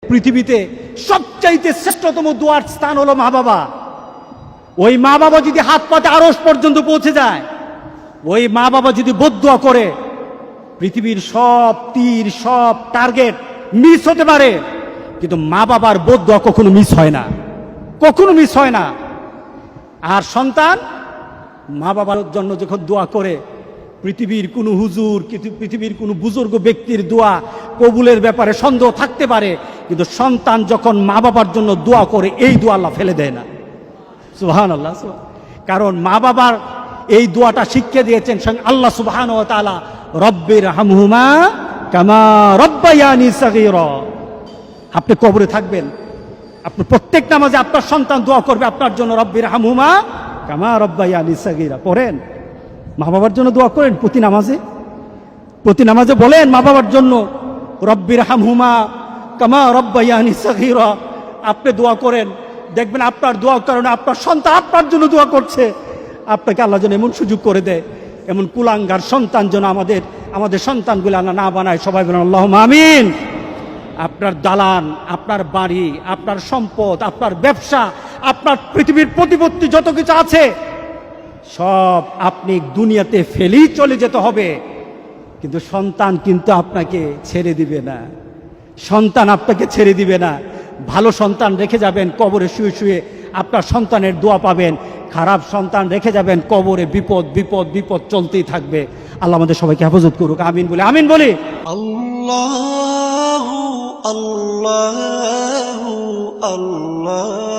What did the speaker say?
পৃথিবীতে সবচাইতে শ্রেষ্ঠতম দোয়ার স্থান হলো মা বাবা। ওই মা বাবা যদি হাত পাতে আরশ পর্যন্ত পৌঁছে যায়, ওই মা বাবা যদি বদদুয়া করে, পৃথিবীর সব তীর সব টার্গেট মিস হতে পারে, কিন্তু মা বাবার বদদুয়া কখনো মিস হয় না, কখনো মিস হয় না। আর সন্তান মা বাবার জন্য যখন দোয়া করে, পৃথিবীর কোনো হুজুর, পৃথিবীর কোনো বুজুর্গ ব্যক্তির দোয়া কবুলের ব্যাপারে সন্দেহ থাকতে পারে, কিন্তু সন্তান যখন মা বাবার জন্য দোয়া করে, এই দোয়া আল্লাহ ফেলে দেয় না। সুবহানাল্লাহ। কারণ মা বাবার এই দোয়াটা শিখিয়ে দিয়েছেন আল্লাহ সুবহানাহু ওয়া তাআলা, রব্বির হামহুমা কামা রব্বায়ানি সাগীরা। আপনি কবরে থাকবেন, আপনি প্রত্যেক নামাজে আপনার সন্তান দোয়া করবে আপনার জন্য, রব্বির হামহুমা কামা রব্বায়ানি সাগীরা। পড়েন, মা বাবার জন্য দোয়া করেন প্রতি নামাজে বলেন মা বাবার জন্য, রব্বির হামহুমা কামা রব্বায়ানি সাগীরা। আপনি দোয়া করেন, দেখবেন আপনার দোয়ার কারণে আপনার সন্তান আপনার জন্য দোয়া করছে। আপনাকে আল্লাহ যেন এমন সুযোগ করে দেয়, এমন কুলাঙ্গার সন্তান যেন আমাদের সন্তানগুলো আল্লাহ না বানায়। সবাই বলেন আল্লাহুম্মা আমিন। আপনার দালান, আপনার বাড়ি, আপনার সম্পদ, আপনার ব্যবসা, আপনার পৃথিবীর প্রতিপত্তি যত কিছু আছে, সব আপনি দুনিয়াতে ফেলেই চলে যেতে হবে, কিন্তু সন্তান কিন্তু আপনাকে ছেড়ে দিবে না। সন্তান আপনাকে ছেড়ে দিবে না। ভালো সন্তান রেখে যাবেন, কবরে শুয়ে শুয়ে আপনার সন্তানের দোয়া পাবেন। খারাপ সন্তান রেখে যাবেন, কবরে বিপদ বিপদ বিপদ চলতেই থাকবে। আল্লাহ আমাদের সবাইকে হেফাজত করুক। আমিন বলি, আমিন বলি। আল্লাহু আল্লাহু আল্লাহ।